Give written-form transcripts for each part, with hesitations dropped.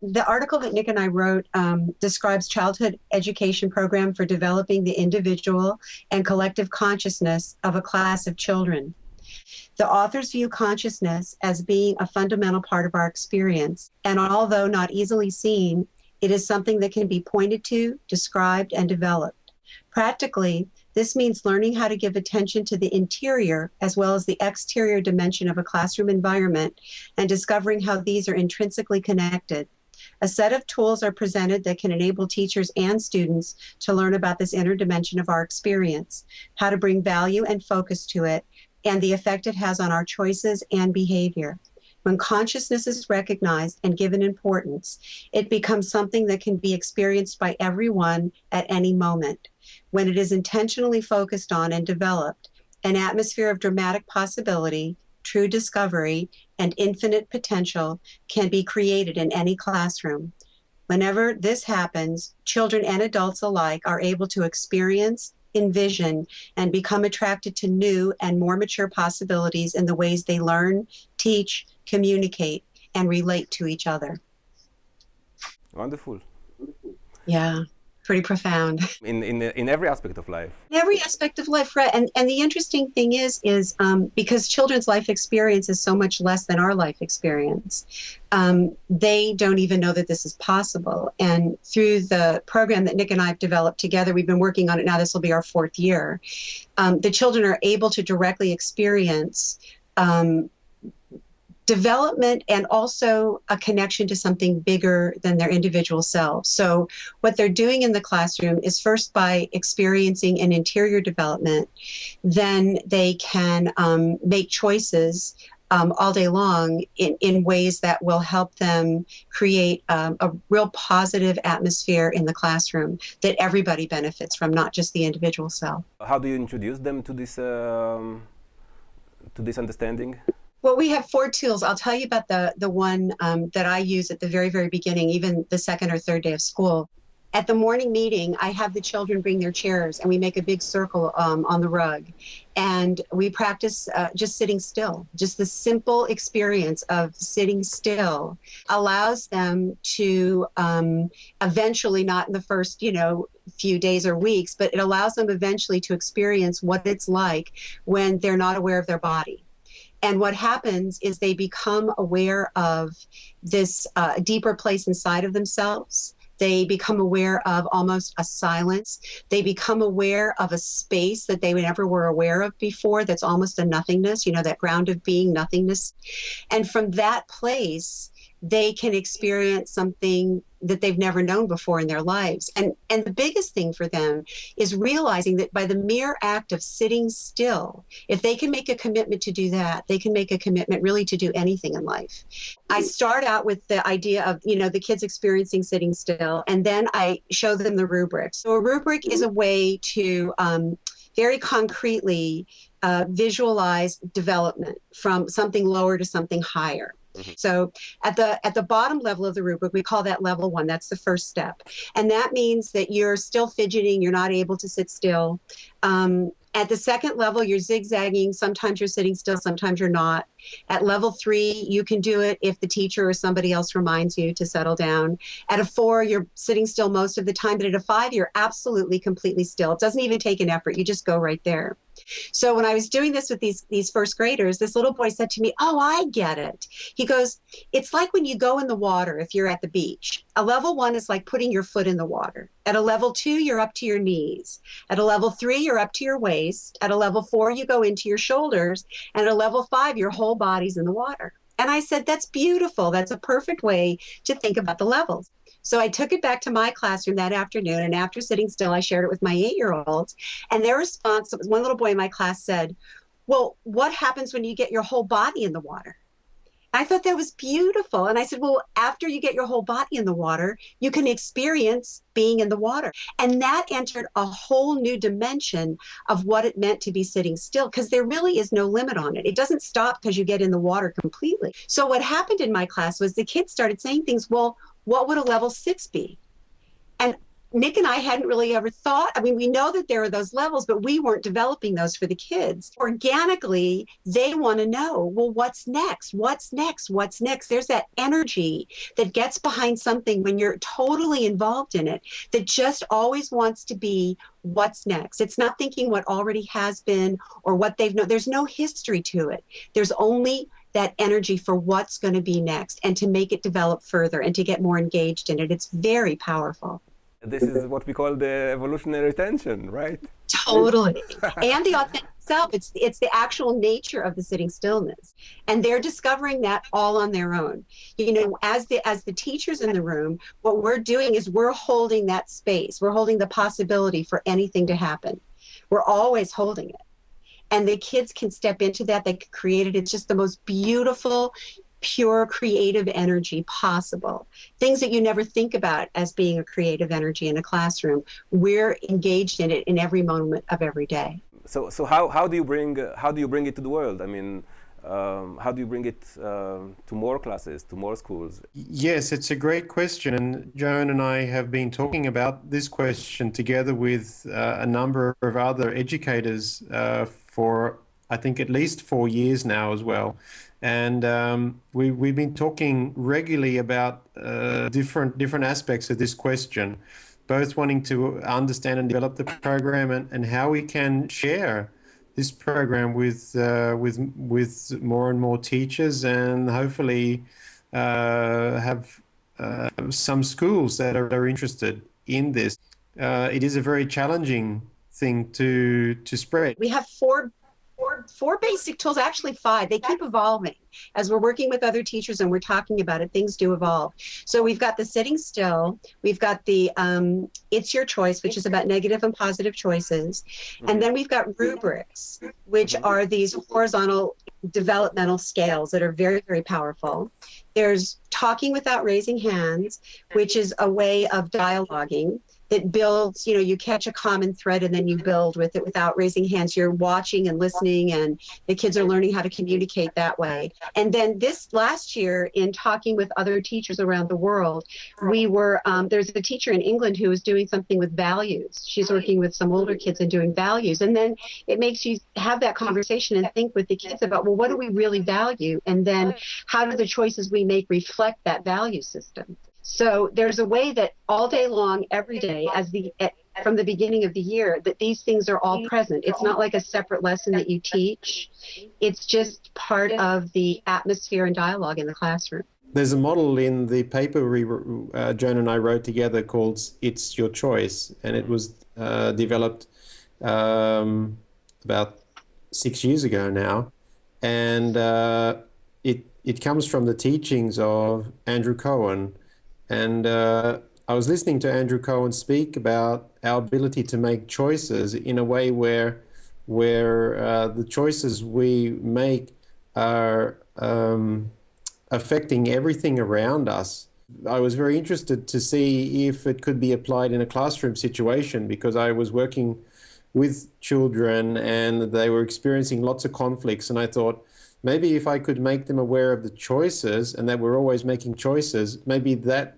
The article that Nick and I wrote describes childhood education program for developing the individual and collective consciousness of a class of children. The authors view consciousness as being a fundamental part of our experience, and although not easily seen, it is something that can be pointed to, described, and developed. Practically, this means learning how to give attention to the interior as well as the exterior dimension of a classroom environment and discovering how these are intrinsically connected. A set of tools are presented that can enable teachers and students to learn about this inner dimension of our experience, how to bring value and focus to it, and the effect it has on our choices and behavior. When consciousness is recognized and given importance, it becomes something that can be experienced by everyone at any moment. When it is intentionally focused on and developed, an atmosphere of dramatic possibility, true discovery, and infinite potential can be created in any classroom. Whenever this happens, children and adults alike are able to experience, envision, and become attracted to new and more mature possibilities in the ways they learn, teach, communicate, and relate to each other. Wonderful. Yeah. Pretty profound. In every aspect of life. Every aspect of life, right? And the interesting thing is because children's life experience is so much less than our life experience, they don't even know that this is possible. And through the program that Nick and I have developed together, we've been working on it now. This will be our 4th year. The children are able to directly experience development and also a connection to something bigger than their individual selves. So what they're doing in the classroom is first by experiencing an interior development, then they can make choices all day long in ways that will help them create a real positive atmosphere in the classroom that everybody benefits from, not just the individual self. How do you introduce them to this understanding? Well, we have 4 tools. I'll tell you about the one that I use at the very, very beginning, even the 2nd or 3rd day of school. At the morning meeting, I have the children bring their chairs and we make a big circle on the rug. And we practice just sitting still. Just the simple experience of sitting still allows them to eventually, not in the first, few days or weeks, but it allows them eventually to experience what it's like when they're not aware of their body. And what happens is they become aware of this deeper place inside of themselves. They become aware of almost a silence. They become aware of a space that they never were aware of before that's almost a nothingness, that ground of being, nothingness. And from that place, they can experience something that they've never known before in their lives. And the biggest thing for them is realizing that by the mere act of sitting still, if they can make a commitment to do that, they can make a commitment really to do anything in life. I start out with the idea of, the kids experiencing sitting still, and then I show them the rubric. So a rubric is a way to very concretely visualize development from something lower to something higher. So at the bottom level of the rubric, we call that level 1. That's the first step. And that means that you're still fidgeting. You're not able to sit still. At the second level, you're zigzagging. Sometimes you're sitting still, sometimes you're not. At level 3, you can do it if the teacher or somebody else reminds you to settle down. At a 4, you're sitting still most of the time. But at a 5, you're absolutely, completely still. It doesn't even take an effort. You just go right there. So when I was doing this with these first graders, this little boy said to me, "Oh, I get it." He goes, "It's like when you go in the water if you're at the beach. A level 1 is like putting your foot in the water. At a level 2, you're up to your knees. At a level 3, you're up to your waist. At a level 4, you go into your shoulders. And at a level 5, your whole body's in the water." And I said, "That's beautiful. That's a perfect way to think about the levels." So I took it back to my classroom that afternoon, and after sitting still, I shared it with my 8-year-olds. And their response, one little boy in my class said, "Well, what happens when you get your whole body in the water?" I thought that was beautiful. And I said, "Well, after you get your whole body in the water, you can experience being in the water." And that entered a whole new dimension of what it meant to be sitting still, because there really is no limit on it. It doesn't stop because you get in the water completely. So what happened in my class was the kids started saying things, "Well, what would a level 6 be?" And Nick and I hadn't really ever thought. I mean, we know that there are those levels, but we weren't developing those for the kids. Organically, they want to know, well, what's next? What's next? What's next? There's that energy that gets behind something when you're totally involved in it that just always wants to be what's next. It's not thinking what already has been or what they've known. There's no history to it. There's only that energy for what's going to be next and to make it develop further and to get more engaged in it. It's very powerful. This is what we call the evolutionary tension, right? Totally. And the authentic self, it's the actual nature of the sitting stillness. And they're discovering that all on their own. You know, as the teachers in the room, what we're doing is we're holding that space. We're holding the possibility for anything to happen. We're always holding it. And the kids can step into that. They can create it. It's just the most beautiful, pure creative energy possible. Things that you never think about as being a creative energy in a classroom. We're engaged in it in every moment of every day. So how do you bring it to the world? I mean, how do you bring it to more classes, to more schools? Yes, it's a great question, and Joan and I have been talking about this question together with a number of other educators for I think at least 4 years now as well. And we've been talking regularly about different aspects of this question, both wanting to understand and develop the program and how we can share this program with more and more teachers, and hopefully have some schools that are interested in this. It is a very challenging thing to spread. We have four basic tools, actually 5. They keep evolving. As we're working with other teachers and we're talking about it, things do evolve. So we've got the sitting still, we've got the it's your choice, which is about negative and positive choices. And then we've got rubrics, which are these horizontal developmental scales that are very, very powerful. There's talking without raising hands, which is a way of dialoguing that builds, you know, you catch a common thread and then you build with it without raising hands. You're watching and listening, and the kids are learning how to communicate that way. And then this last year, in talking with other teachers around the world, we were, there's a teacher in England who is doing something with values. She's working with some older kids and doing values. And then it makes you have that conversation and think with the kids about, well, what do we really value? And then how do the choices we make reflect that value system? So there's a way that all day long, every day, from the beginning of the year, that these things are all present. It's not like a separate lesson that you teach. It's just part of the atmosphere and dialogue in the classroom. There's a model in the paper Joan and I wrote together called It's Your Choice, and it was developed about 6 years ago now. And it comes from the teachings of Andrew Cohen. And I was listening to Andrew Cohen speak about our ability to make choices in a way where the choices we make are affecting everything around us. I was very interested to see if it could be applied in a classroom situation, because I was working with children and they were experiencing lots of conflicts, and I thought, maybe if I could make them aware of the choices and that we're always making choices, maybe that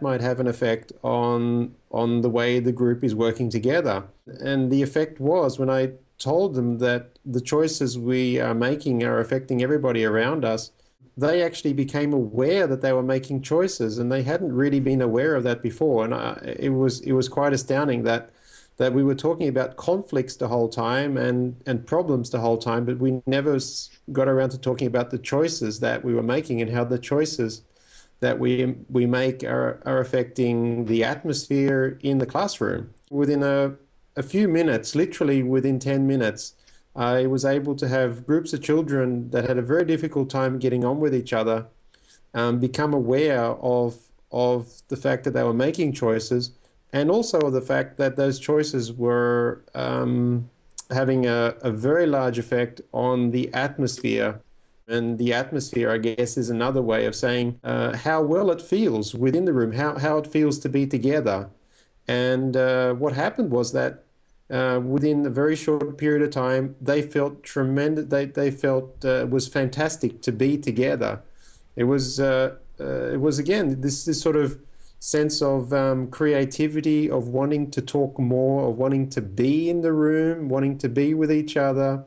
might have an effect on the way the group is working together. And the effect was, when I told them that the choices we are making are affecting everybody around us, they actually became aware that they were making choices, and they hadn't really been aware of that before. And it was quite astounding that we were talking about conflicts the whole time and problems the whole time, but we never got around to talking about the choices that we were making and how the choices that we make are affecting the atmosphere in the classroom. Within a few minutes, literally within 10 minutes, I was able to have groups of children that had a very difficult time getting on with each other become aware of the fact that they were making choices, and also the fact that those choices were having a very large effect on the atmosphere. And the atmosphere, I guess, is another way of saying how well it feels within the room, how it feels to be together. And what happened was that within a very short period of time, they felt tremendous. They felt it was fantastic to be together. It was again this sort of sense of creativity, of wanting to talk more, of wanting to be in the room, wanting to be with each other,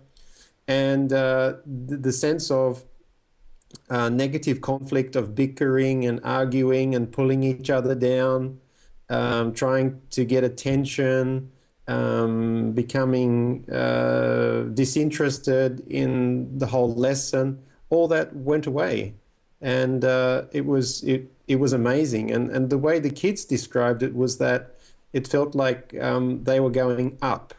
and the sense of negative conflict, of bickering and arguing and pulling each other down, trying to get attention, becoming disinterested in the whole lesson. All that went away, and it was amazing. And the way the kids described it was that it felt like they were going up,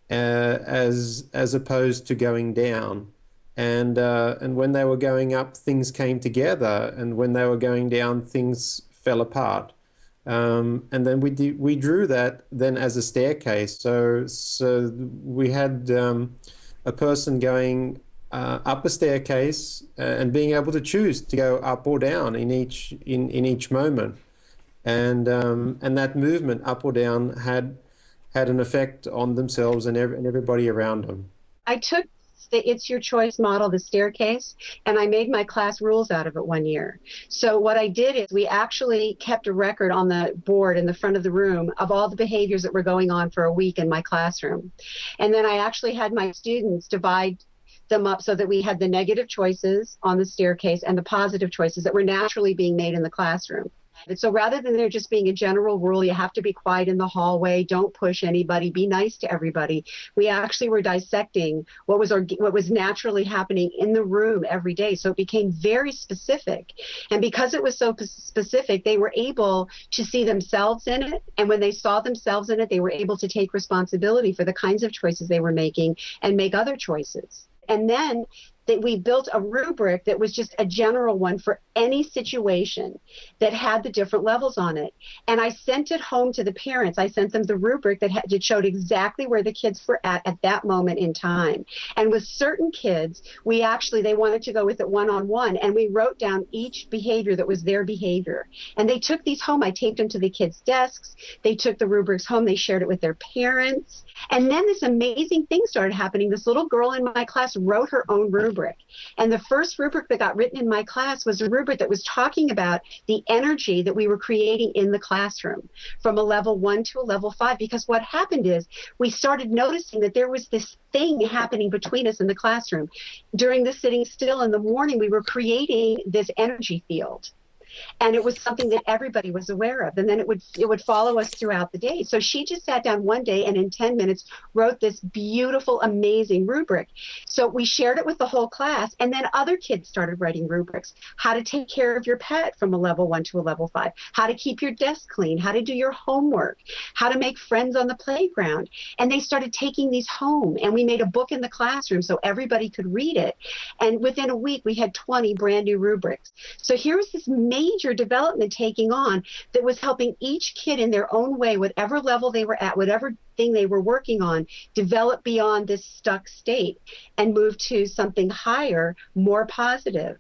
as opposed to going down. And when they were going up, things came together, and when they were going down, things fell apart. And then we drew that then as a staircase. So we had a person going up a staircase and being able to choose to go up or down in each moment, and that movement up or down had an effect on themselves and everybody around them. I took the It's Your Choice model, the staircase, and I made my class rules out of it one year. So what I did is we actually kept a record on the board in the front of the room of all the behaviors that were going on for a week in my classroom. And then I actually had my students divide them up so that we had the negative choices on the staircase and the positive choices that were naturally being made in the classroom. And so rather than there just being a general rule, you have to be quiet in the hallway, don't push anybody, be nice to everybody, we actually were dissecting what was naturally happening in the room every day. So it became very specific. And because it was so specific, they were able to see themselves in it. And when they saw themselves in it, they were able to take responsibility for the kinds of choices they were making and make other choices. And then we built a rubric that was just a general one for any situation that had the different levels on it. And I sent it home to the parents. I sent them the rubric that showed exactly where the kids were at that moment in time. And with certain kids, they wanted to go with it one-on-one, and we wrote down each behavior that was their behavior. And they took these home. I taped them to the kids' desks. They took the rubrics home. They shared it with their parents. And then this amazing thing started happening. This little girl in my class wrote her own rubric. And the first rubric that got written in my class was a rubric that was talking about the energy that we were creating in the classroom from a level 1 to a level 5. Because what happened is we started noticing that there was this thing happening between us in the classroom. During the sitting still in the morning, we were creating this energy field. And it was something that everybody was aware of. And then it would follow us throughout the day. So she just sat down one day and in 10 minutes wrote this beautiful, amazing rubric. So we shared it with the whole class. And then other kids started writing rubrics. How to take care of your pet from a level 1 to a level 5. How to keep your desk clean. How to do your homework. How to make friends on the playground. And they started taking these home. And we made a book in the classroom so everybody could read it. And within a week, we had 20 brand new rubrics. So here was this major development taking on that was helping each kid in their own way, whatever level they were at, whatever thing they were working on, develop beyond this stuck state and move to something higher, more positive.